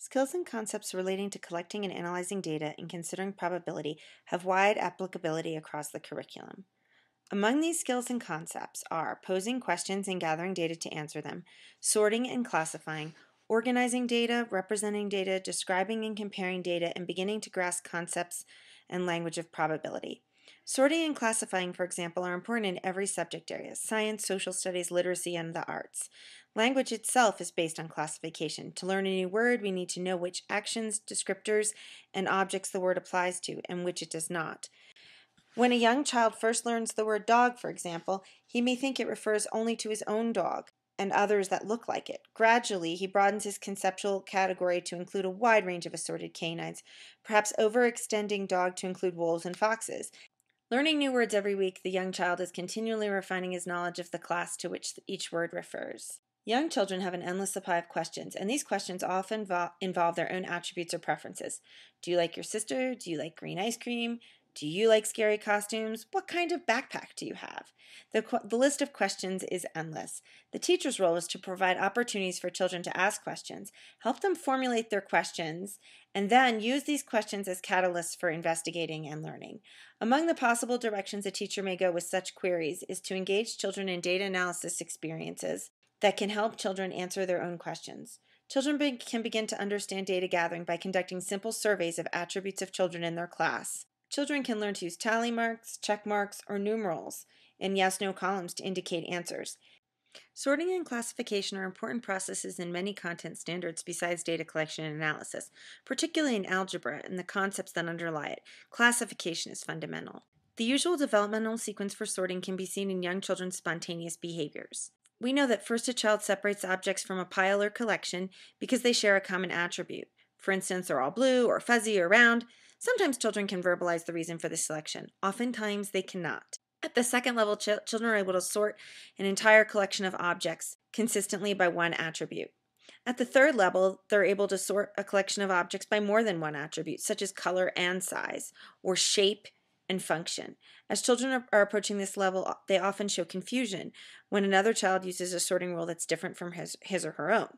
Skills and concepts relating to collecting and analyzing data and considering probability have wide applicability across the curriculum. Among these skills and concepts are posing questions and gathering data to answer them, sorting and classifying, organizing data, representing data, describing and comparing data, and beginning to grasp concepts and language of probability. Sorting and classifying, for example, are important in every subject area: science, social studies, literacy, and the arts. Language itself is based on classification. To learn a new word, we need to know which actions, descriptors, and objects the word applies to and which it does not. When a young child first learns the word dog, for example, he may think it refers only to his own dog and others that look like it. Gradually, he broadens his conceptual category to include a wide range of assorted canines, perhaps overextending dog to include wolves and foxes. Learning new words every week, the young child is continually refining his knowledge of the class to which each word refers. Young children have an endless supply of questions, and these questions often involve their own attributes or preferences. Do you like your sister? Do you like green ice cream? Do you like scary costumes? What kind of backpack do you have? The list of questions is endless. The teacher's role is to provide opportunities for children to ask questions, help them formulate their questions, and then use these questions as catalysts for investigating and learning. Among the possible directions a teacher may go with such queries is to engage children in data analysis experiences that can help children answer their own questions. Children can begin to understand data gathering by conducting simple surveys of attributes of children in their class. Children can learn to use tally marks, check marks, or numerals in yes-no columns to indicate answers. Sorting and classification are important processes in many content standards besides data collection and analysis, particularly in algebra and the concepts that underlie it. Classification is fundamental. The usual developmental sequence for sorting can be seen in young children's spontaneous behaviors. We know that first a child separates objects from a pile or collection because they share a common attribute. For instance, they're all blue or fuzzy or round. Sometimes children can verbalize the reason for this selection. Oftentimes they cannot. At the second level, children are able to sort an entire collection of objects consistently by one attribute. At the third level, they're able to sort a collection of objects by more than one attribute, such as color and size, or shape and function. As children are approaching this level, they often show confusion when another child uses a sorting rule that's different from his or her own.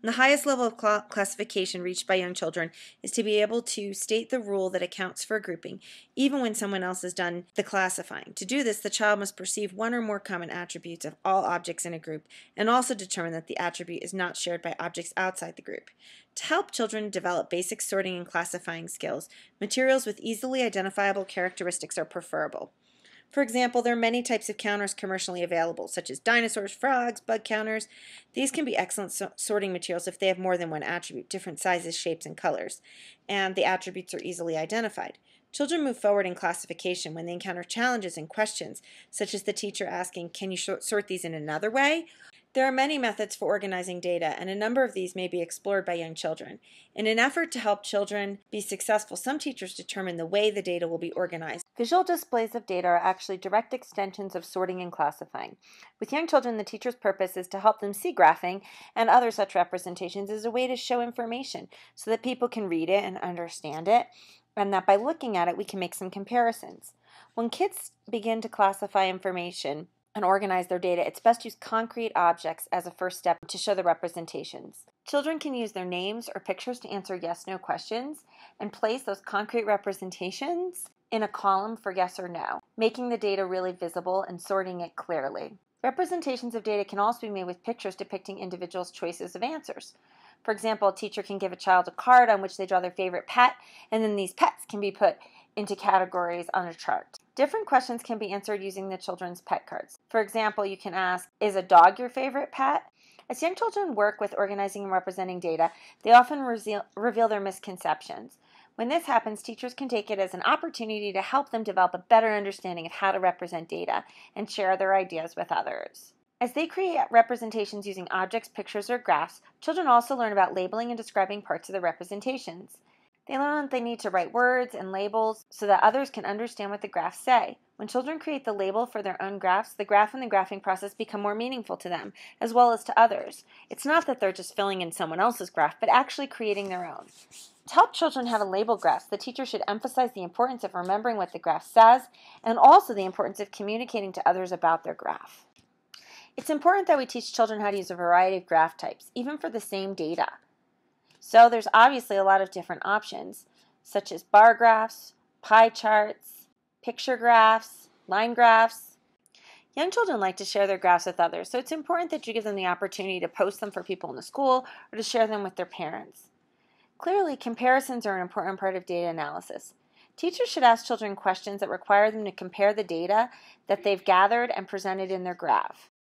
The highest level of classification reached by young children is to be able to state the rule that accounts for a grouping, even when someone else has done the classifying. To do this, the child must perceive one or more common attributes of all objects in a group, and also determine that the attribute is not shared by objects outside the group. To help children develop basic sorting and classifying skills, materials with easily identifiable characteristics are preferable. For example, there are many types of counters commercially available, such as dinosaurs, frogs, bug counters. These can be excellent sorting materials if they have more than one attribute, different sizes, shapes, and colors, and the attributes are easily identified. Children move forward in classification when they encounter challenges and questions, such as the teacher asking, "Can you sort these in another way?" There are many methods for organizing data, and a number of these may be explored by young children. In an effort to help children be successful, some teachers determine the way the data will be organized. Visual displays of data are actually direct extensions of sorting and classifying. With young children, the teacher's purpose is to help them see graphing and other such representations as a way to show information so that people can read it and understand it, and that by looking at it, we can make some comparisons. When kids begin to classify information and organize their data, it's best to use concrete objects as a first step to show the representations. Children can use their names or pictures to answer yes-no questions and place those concrete representations in a column for yes or no, making the data really visible and sorting it clearly. Representations of data can also be made with pictures depicting individuals' choices of answers. For example, a teacher can give a child a card on which they draw their favorite pet, and then these pets can be put into categories on a chart. Different questions can be answered using the children's pet cards. For example, you can ask, "Is a dog your favorite pet?" As young children work with organizing and representing data, they often reveal their misconceptions. When this happens, teachers can take it as an opportunity to help them develop a better understanding of how to represent data and share their ideas with others. As they create representations using objects, pictures, or graphs, children also learn about labeling and describing parts of the representations. They learn that they need to write words and labels so that others can understand what the graphs say. When children create the label for their own graphs, the graph and the graphing process become more meaningful to them, as well as to others. It's not that they're just filling in someone else's graph, but actually creating their own. To help children how to label graphs, the teacher should emphasize the importance of remembering what the graph says, and also the importance of communicating to others about their graph. It's important that we teach children how to use a variety of graph types, even for the same data. So there's obviously a lot of different options, such as bar graphs, pie charts, picture graphs, line graphs. Young children like to share their graphs with others, so it's important that you give them the opportunity to post them for people in the school or to share them with their parents. Clearly, comparisons are an important part of data analysis. Teachers should ask children questions that require them to compare the data that they've gathered and presented in their graph.